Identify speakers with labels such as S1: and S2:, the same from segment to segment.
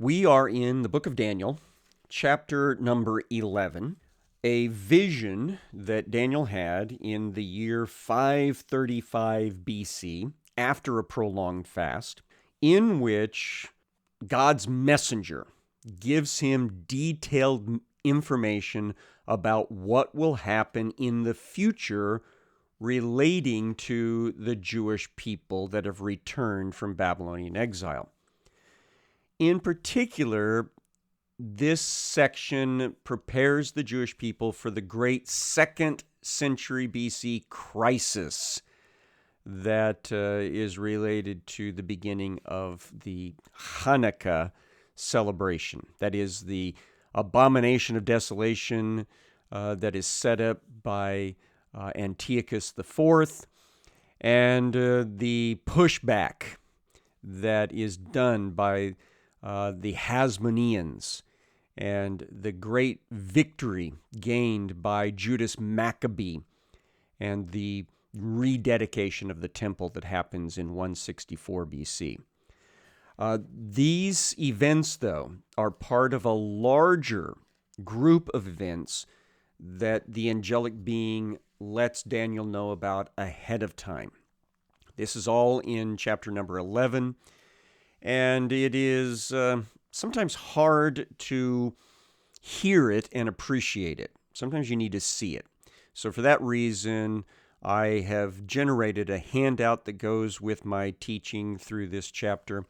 S1: We are in the book of Daniel, chapter number 11, a vision that Daniel had in the year 535 BC, after a prolonged fast, in which God's messenger gives him detailed information about what will happen in the future relating to the Jewish people that have returned from Babylonian exile. In particular, this section prepares the Jewish people for the great 2nd century BC crisis that is related to the beginning of the Hanukkah celebration. That is the abomination of desolation that is set up by Antiochus IV, and the pushback that is done by the Hasmoneans, and the great victory gained by Judas Maccabee, and the rededication of the temple that happens in 164 BC. These events, though, are part of a larger group of events that the angelic being lets Daniel know about ahead of time. This is all in chapter number 11, and it is sometimes hard to hear it and appreciate it. Sometimes you need to see it. So for that reason, I have generated a handout that goes with my teaching through this chapter,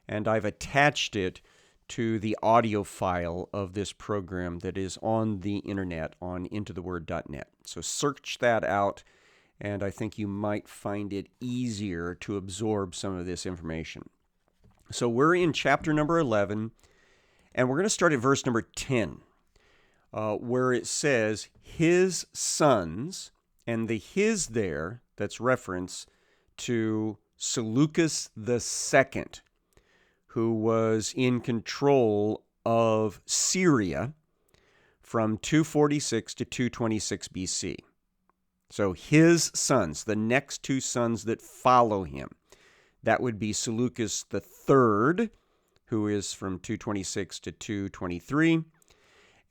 S1: and I've attached it to the audio file of this program that is on the internet on intotheword.net. So search that out, and I think you might find it easier to absorb some of this information. So we're in chapter number 11, and we're going to start at verse number 10, where it says, his sons, and the his there, that's reference to Seleucus II, who was in control of Syria from 246 to 226 BC. So his sons, the next two sons that follow him, that would be Seleucus III, who is from 226 to 223,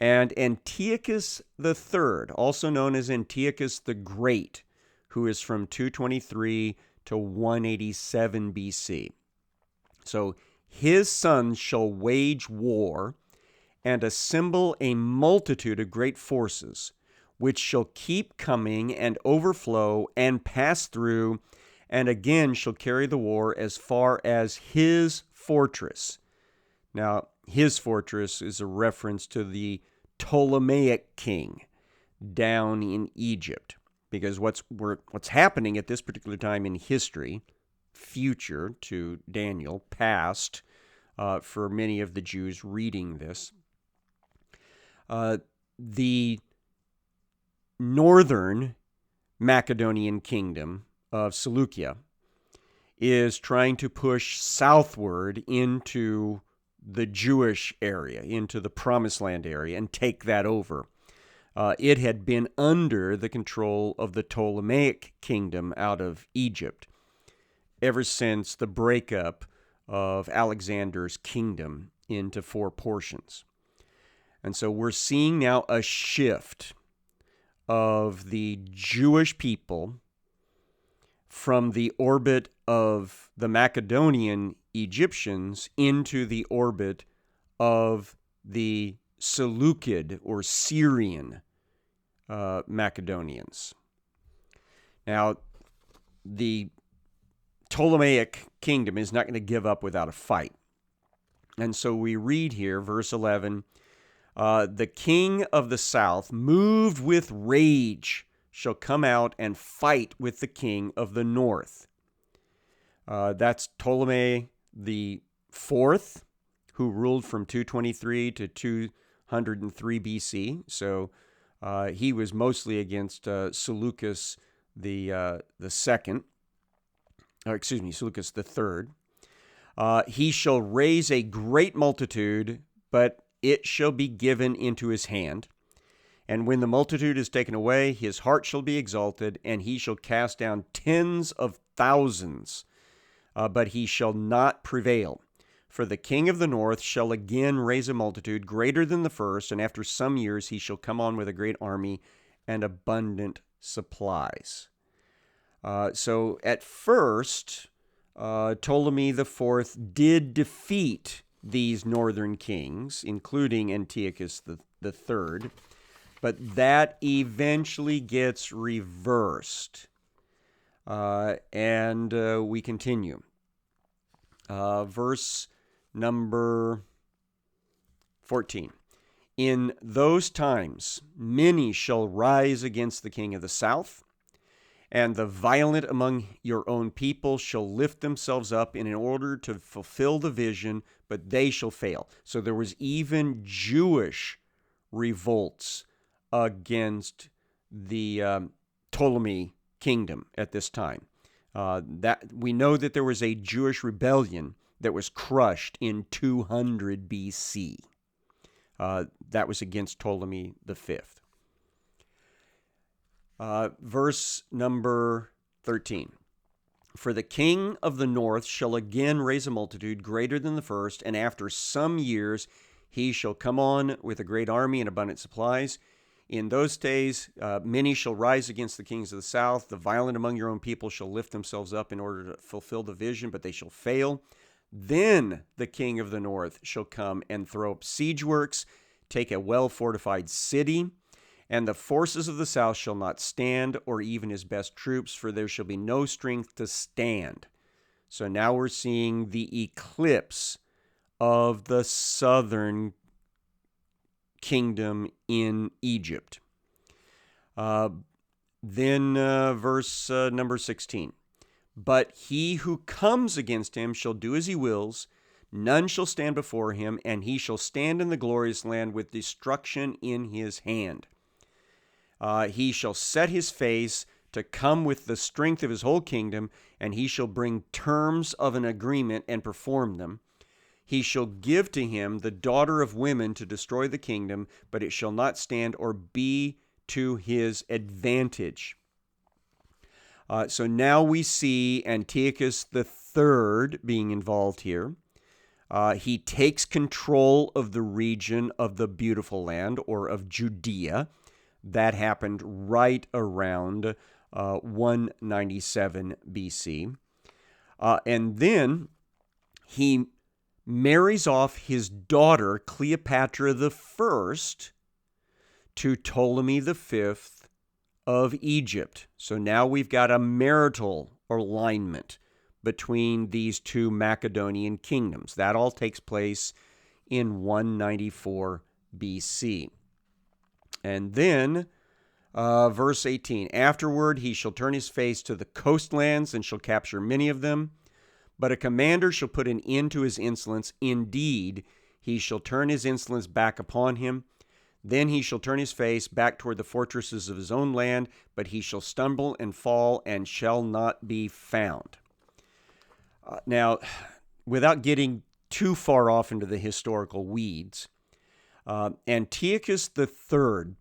S1: and Antiochus III, also known as Antiochus the Great, who is from 223 to 187 BC. So his sons shall wage war and assemble a multitude of great forces, which shall keep coming and overflow and pass through, and again shall carry the war as far as his fortress. Now, his fortress is a reference to the Ptolemaic king down in Egypt, because what's happening at this particular time in history, future to Daniel, past for many of the Jews reading this, the northern Macedonian kingdom of Seleucia is trying to push southward into the Jewish area, into the Promised Land area, and take that over. It had been under the control of the Ptolemaic kingdom out of Egypt ever since the breakup of Alexander's kingdom into 4 portions. And so we're seeing now a shift of the Jewish people from the orbit of the Macedonian Egyptians into the orbit of the Seleucid or Syrian Macedonians. Now, the Ptolemaic kingdom is not going to give up without a fight. And so we read here, verse 11, the king of the south, moved with rage, shall come out and fight with the king of the north. That's Ptolemy the fourth, who ruled from 223 to 203 BC. So he was mostly against Seleucus the second. Seleucus the third. He shall raise a great multitude, but it shall be given into his hand. And when the multitude is taken away, his heart shall be exalted, and he shall cast down tens of thousands, but he shall not prevail. For the king of the north shall again raise a multitude greater than the first, and after some years he shall come on with a great army and abundant supplies. So at first, Ptolemy IV did defeat these northern kings, including Antiochus the third, but that eventually gets reversed. And we continue. Verse number 14. In those times many shall rise against the king of the south, and the violent among your own people shall lift themselves up in order to fulfill the vision, but they shall fail. So there was even Jewish revolts against the Ptolemy kingdom at this time. That we know that there was a Jewish rebellion that was crushed in 200 BC. That was against Ptolemy V. Verse number 13. For the king of the north shall again raise a multitude greater than the first, and after some years he shall come on with a great army and abundant supplies. In those days many shall rise against the kings of the south. The violent among your own people shall lift themselves up in order to fulfill the vision, but they shall fail. Then the king of the north shall come and throw up siege works, take a well-fortified city, and the forces of the south shall not stand, or even his best troops, for there shall be no strength to stand. So now we're seeing the eclipse of the southern kingdom in Egypt. Then verse number 16. But he who comes against him shall do as he wills, none shall stand before him, and he shall stand in the glorious land with destruction in his hand. He shall set his face to come with the strength of his whole kingdom, and he shall bring terms of an agreement and perform them. He shall give to him the daughter of women to destroy the kingdom, but it shall not stand or be to his advantage. So now we see Antiochus III being involved here. He takes control of the region of the beautiful land, or of Judea. That happened right around 197 BC. And then he marries off his daughter, Cleopatra I, to Ptolemy V of Egypt. So now we've got a marital alignment between these two Macedonian kingdoms. That all takes place in 194 BC. And then, verse 18, afterward he shall turn his face to the coastlands and shall capture many of them. But a commander shall put an end to his insolence. Indeed, he shall turn his insolence back upon him. Then he shall turn his face back toward the fortresses of his own land, but he shall stumble and fall and shall not be found. Now, without getting too far off into the historical weeds, Antiochus III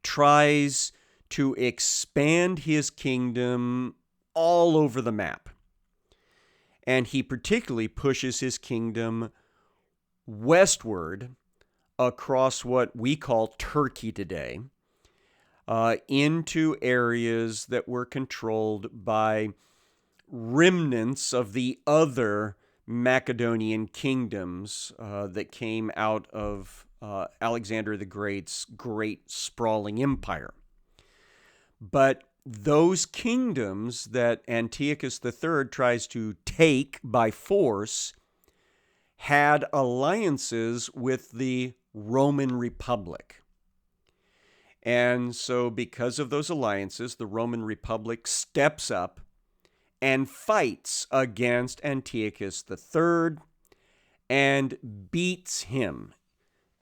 S1: tries to expand his kingdom all over the map. And he particularly pushes his kingdom westward across what we call Turkey today, into areas that were controlled by remnants of the other Macedonian kingdoms that came out of Alexander the Great's great sprawling empire. But those kingdoms that Antiochus III tries to take by force had alliances with the Roman Republic. And so because of those alliances, the Roman Republic steps up and fights against Antiochus III and beats him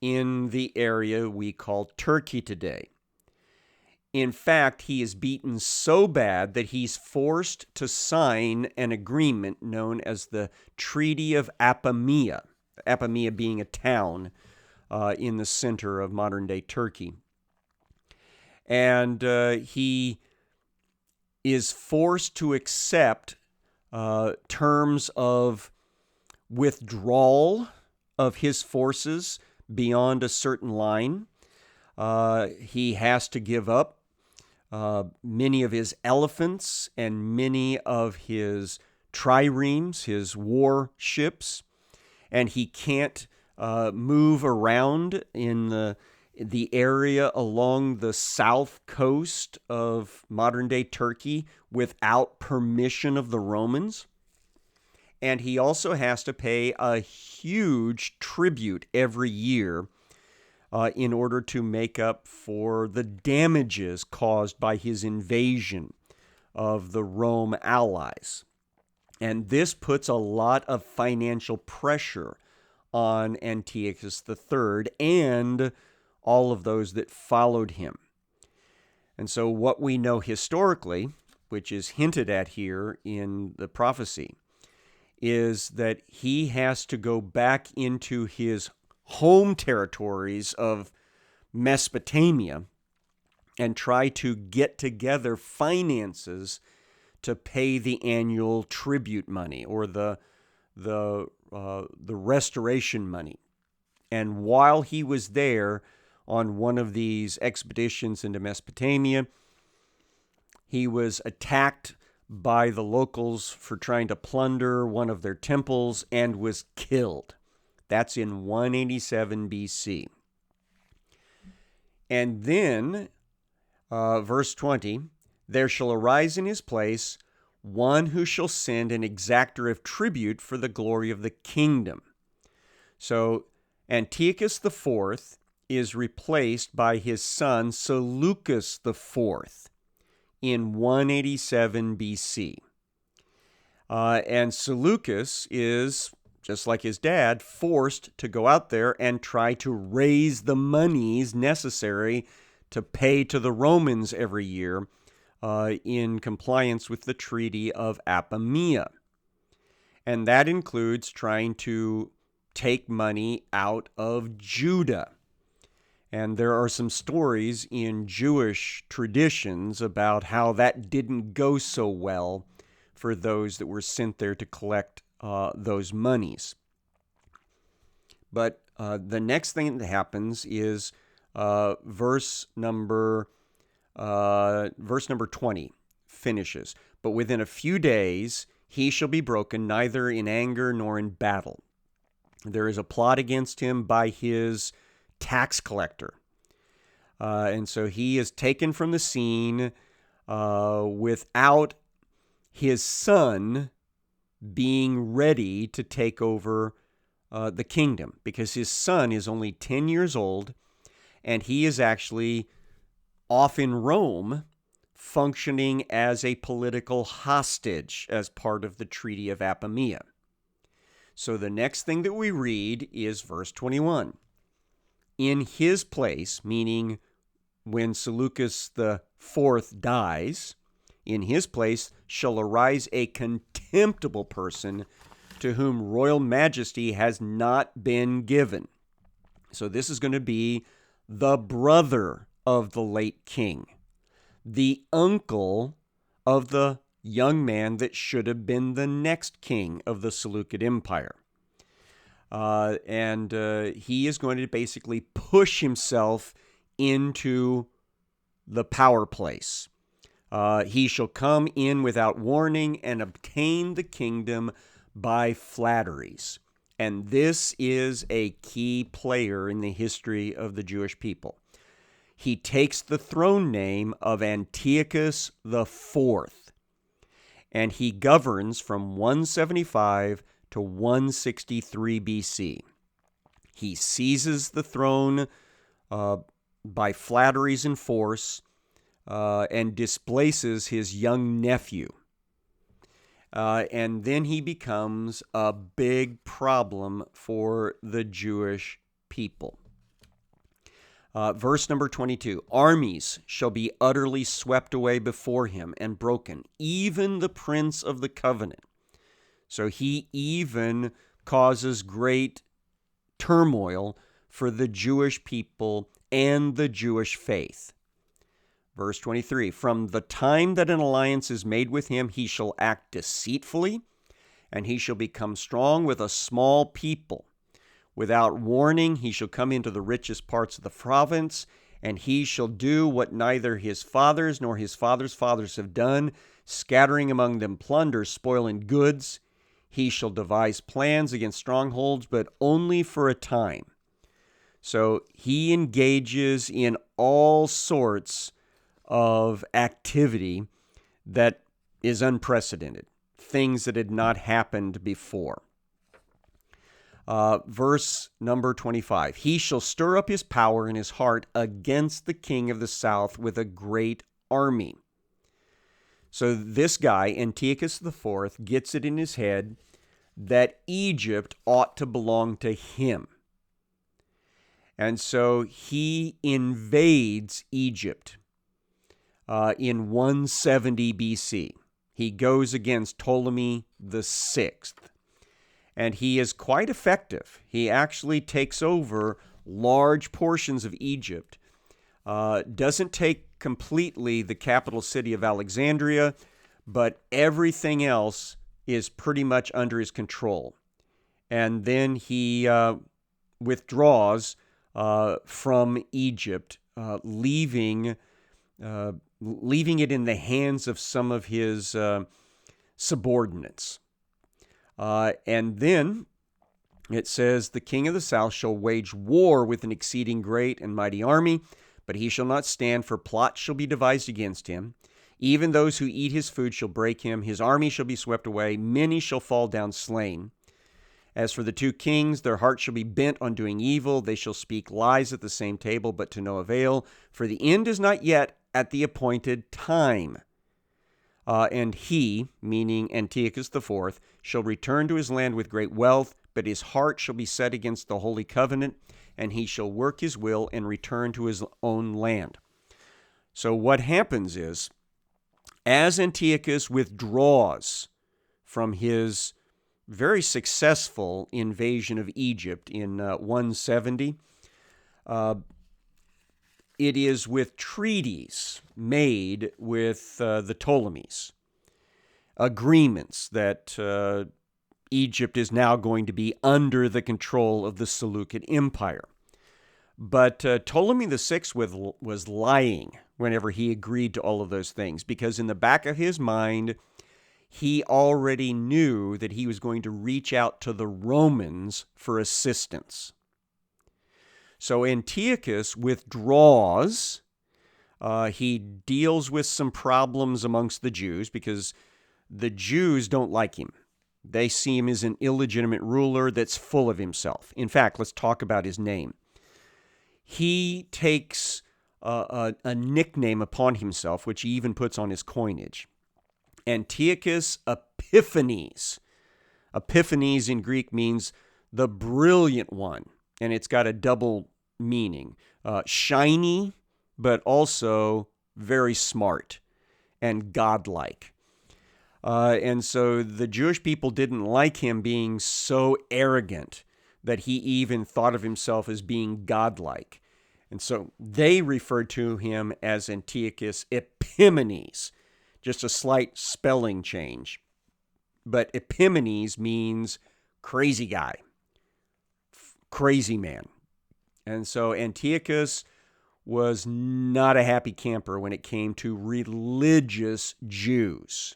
S1: in the area we call Turkey today. In fact, he is beaten so bad that he's forced to sign an agreement known as the Treaty of Apamea, Apamea being a town in the center of modern-day Turkey. And he is forced to accept terms of withdrawal of his forces beyond a certain line. He has to give up many of his elephants and many of his triremes, his war ships, and he can't move around in the area along the south coast of modern-day Turkey without permission of the Romans. And he also has to pay a huge tribute every year in order to make up for the damages caused by his invasion of the Rome allies. And this puts a lot of financial pressure on Antiochus III and all of those that followed him. And so what we know historically, which is hinted at here in the prophecy, is that he has to go back into his home territories of Mesopotamia and try to get together finances to pay the annual tribute money or the restoration money. And while he was there on one of these expeditions into Mesopotamia, he was attacked by the locals for trying to plunder one of their temples and was killed. That's in 187 BC. And then, verse 20, there shall arise in his place one who shall send an exactor of tribute for the glory of the kingdom. So Antiochus IV is replaced by his son Seleucus IV in 187 BC. And Seleucus is, just like his dad, forced to go out there and try to raise the monies necessary to pay to the Romans every year in compliance with the Treaty of Apamea. And that includes trying to take money out of Judah. And there are some stories in Jewish traditions about how that didn't go so well for those that were sent there to collect those monies. But the next thing that happens is verse number 20 finishes. But within a few days he shall be broken, neither in anger nor in battle. There is a plot against him by his tax collector. And so he is taken from the scene without his son being ready to take over the kingdom, because his son is only 10 years old, and he is actually off in Rome functioning as a political hostage as part of the Treaty of Apamea. So the next thing that we read is verse 21. In his place, meaning when Seleucus IV dies, in his place shall arise a contemptible person to whom royal majesty has not been given. So this is going to be the brother of the late king, the uncle of the young man that should have been the next king of the Seleucid Empire. And he is going to basically push himself into the power place. He shall come in without warning and obtain the kingdom by flatteries. And this is a key player in the history of the Jewish people. He takes the throne name of Antiochus IV, and he governs from 175 to 163 BC. He seizes the throne by flatteries and force and displaces his young nephew. And then he becomes a big problem for the Jewish people. Verse number 22, armies shall be utterly swept away before him and broken, even the prince of the covenant. So he even causes great turmoil for the Jewish people and the Jewish faith. Verse 23, from the time that an alliance is made with him, he shall act deceitfully, and he shall become strong with a small people. Without warning, he shall come into the richest parts of the province, and he shall do what neither his fathers nor his fathers' fathers have done, scattering among them plunder, spoil, and goods. He shall devise plans against strongholds, but only for a time. So he engages in all sorts of activity that is unprecedented, things that had not happened before. Verse number 25, he shall stir up his power in his heart against the king of the south with a great army. So this guy, Antiochus IV, gets it in his head that Egypt ought to belong to him. And so he invades Egypt in 170 BC. He goes against Ptolemy VI. And he is quite effective. He actually takes over large portions of Egypt. Doesn't take completely the capital city of Alexandria, but everything else is pretty much under his control. And then he withdraws from Egypt, leaving it in the hands of some of his subordinates. And then it says, the king of the south shall wage war with an exceeding great and mighty army, but he shall not stand, for plots shall be devised against him. Even those who eat his food shall break him. His army shall be swept away. Many shall fall down slain. As for the two kings, their hearts shall be bent on doing evil. They shall speak lies at the same table, but to no avail. For the end is not yet at the appointed time. And he, meaning Antiochus IV, shall return to his land with great wealth, but his heart shall be set against the holy covenant, and he shall work his will and return to his own land. So what happens is, as Antiochus withdraws from his very successful invasion of Egypt in 170, it is with treaties made with the Ptolemies, agreements that Egypt is now going to be under the control of the Seleucid Empire. But Ptolemy VI was lying whenever he agreed to all of those things, because in the back of his mind, he already knew that he was going to reach out to the Romans for assistance. So Antiochus withdraws. He deals with some problems amongst the Jews because the Jews don't like him. They see him as an illegitimate ruler that's full of himself. In fact, let's talk about his name. He takes a nickname upon himself, which he even puts on his coinage. Antiochus Epiphanes. Epiphanes in Greek means the brilliant one, and it's got a double meaning. Shiny, but also very smart and godlike. And so the Jewish people didn't like him being so arrogant that he even thought of himself as being godlike. And so they referred to him as Antiochus Epimanes, just a slight spelling change. But Epimanes means crazy guy, crazy man. And so Antiochus was not a happy camper when it came to religious Jews.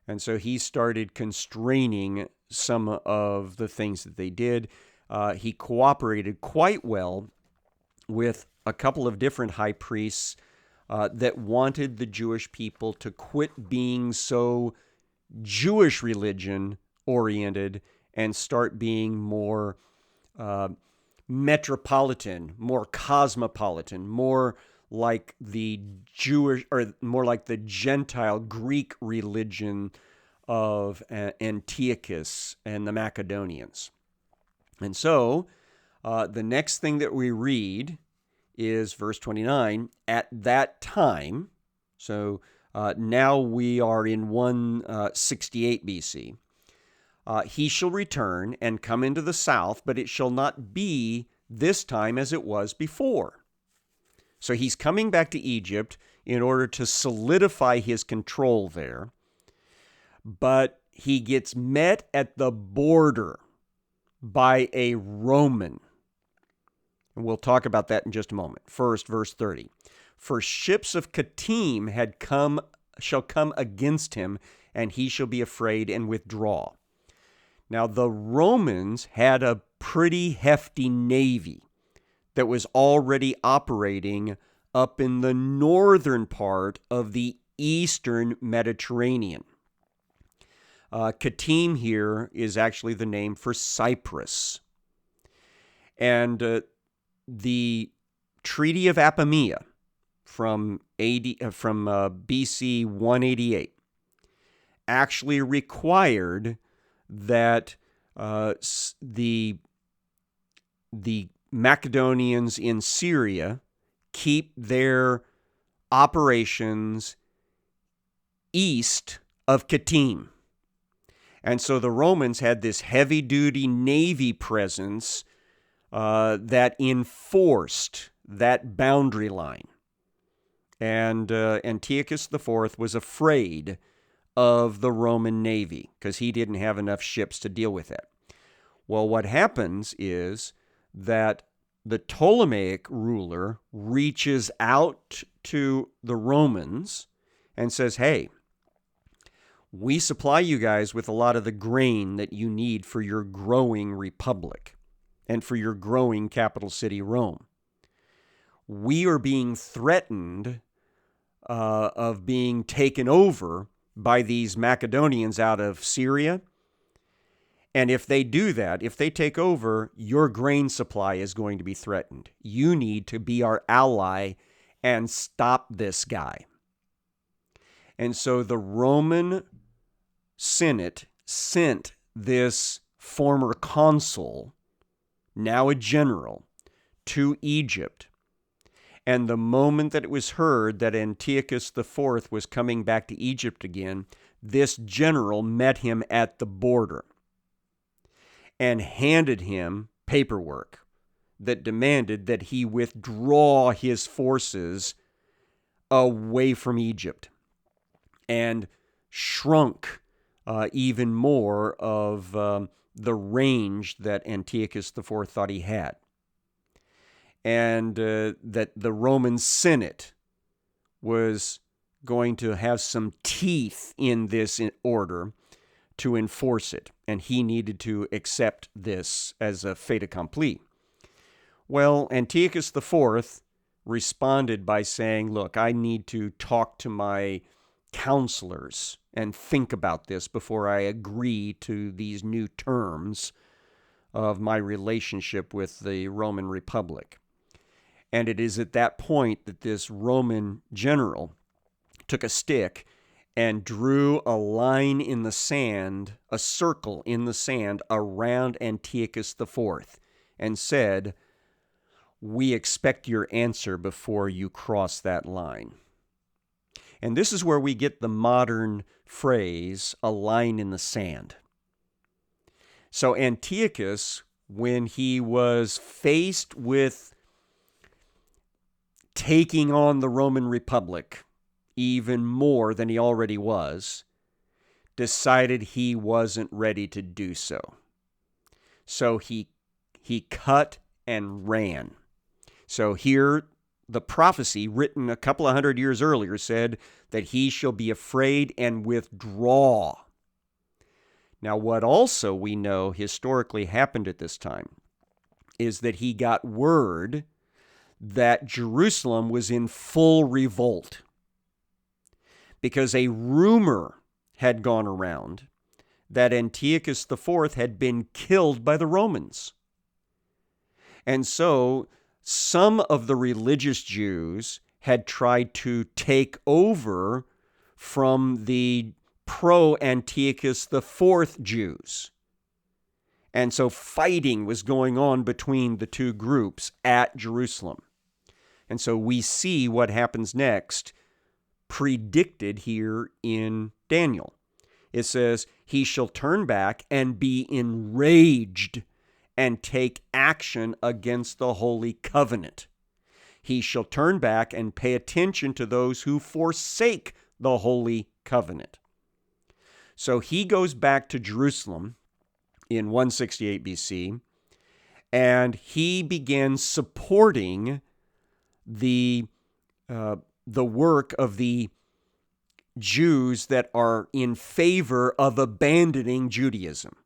S1: And so he started constraining some of the things that they did. He cooperated quite well with a couple of different high priests that wanted the Jewish people to quit being so Jewish religion oriented and start being more metropolitan, more cosmopolitan, more like the Jewish, or more like the Gentile Greek religion of Antiochus and the Macedonians. And so the next thing that we read is verse 29, at that time, so now we are in 168 BC, he shall return and come into the south, but it shall not be this time as it was before. So he's coming back to Egypt in order to solidify his control there. But he gets met at the border by a Roman. And we'll talk about that in just a moment. First, verse 30. For ships of Kittim shall come against him, and he shall be afraid and withdraw. Now, the Romans had a pretty hefty navy that was already operating up in the northern part of the eastern Mediterranean. Kittim here is actually the name for Cyprus. And the Treaty of Apamea from BC 188 actually required that the Macedonians in Syria keep their operations east of Kittim. And so the Romans had this heavy-duty navy presence that enforced that boundary line. And Antiochus IV was afraid of the Roman navy because he didn't have enough ships to deal with it. Well, what happens is that the Ptolemaic ruler reaches out to the Romans and says, hey, we supply you guys with a lot of the grain that you need for your growing republic and for your growing capital city, Rome. We are being threatened of being taken over by these Macedonians out of Syria. And if they do that, if they take over, your grain supply is going to be threatened. You need to be our ally and stop this guy. And so the Roman Senate sent this former consul, now a general, to Egypt. And the moment that it was heard that Antiochus IV was coming back to Egypt again, this general met him at the border and handed him paperwork that demanded that he withdraw his forces away from Egypt and shrunk even more of the range that Antiochus IV thought he had. And that the Roman Senate was going to have some teeth in this order to enforce it, and he needed to accept this as a fait accompli. Well, Antiochus IV responded by saying, look, I need to talk to my counselors and think about this before I agree to these new terms of my relationship with the Roman Republic. And it is at that point that this Roman general took a stick and drew a line in the sand, a circle in the sand around Antiochus IV, and said, we expect your answer before you cross that line. And this is where we get the modern phrase, a line in the sand. So Antiochus, when he was faced with taking on the Roman Republic even more than he already was, decided he wasn't ready to do so. So he cut and ran. So here, the prophecy written a couple of hundred years earlier said that he shall be afraid and withdraw. Now, what also we know historically happened at this time is that he got word that Jerusalem was in full revolt because a rumor had gone around that Antiochus IV had been killed by the Romans. And so some of the religious Jews had tried to take over from the pro-Antiochus IV Jews. And so fighting was going on between the two groups at Jerusalem. And so we see what happens next predicted here in Daniel. It says, he shall turn back and be enraged and take action against the holy covenant. He shall turn back and pay attention to those who forsake the holy covenant. So he goes back to Jerusalem in 168 BC, and he begins supporting the work of the Jews that are in favor of abandoning Judaism.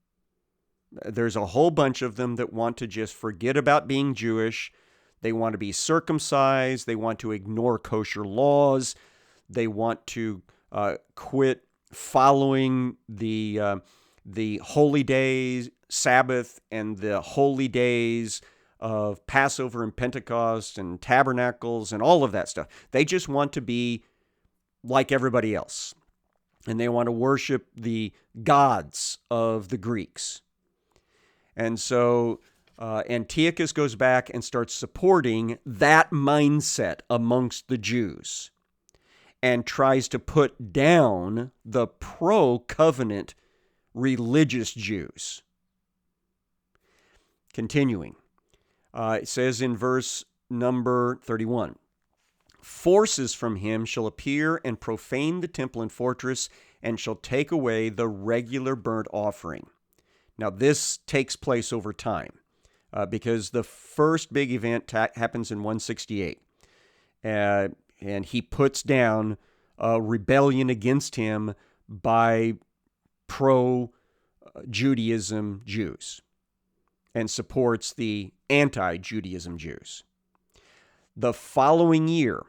S1: There's a whole bunch of them that want to just forget about being Jewish. They want to be circumcised. They want to ignore kosher laws. They want to quit following the holy days, Sabbath, and the holy days of Passover and Pentecost and tabernacles and all of that stuff. They just want to be like everybody else. And they want to worship the gods of the Greeks. And so Antiochus goes back and starts supporting that mindset amongst the Jews and tries to put down the pro-covenant religious Jews. Continuing, it says in verse number 31, "Forces from him shall appear and profane the temple and fortress, and shall take away the regular burnt offering." Now, this takes place over time because the first big event happens in 168. And he puts down a rebellion against him by pro-Judaism Jews and supports the anti-Judaism Jews. The following year,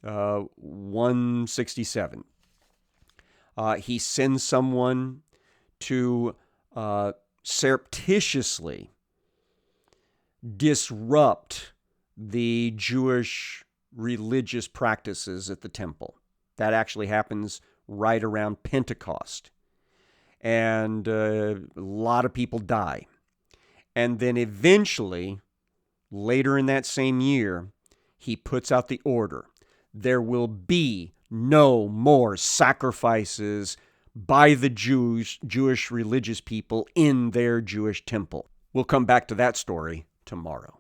S1: 167, he sends someone to surreptitiously disrupt the Jewish religious practices at the temple. That actually happens right around Pentecost. And a lot of people die. And then eventually, later in that same year, he puts out the order. There will be no more sacrifices by the Jewish religious people in their Jewish temple. We'll come back to that story tomorrow.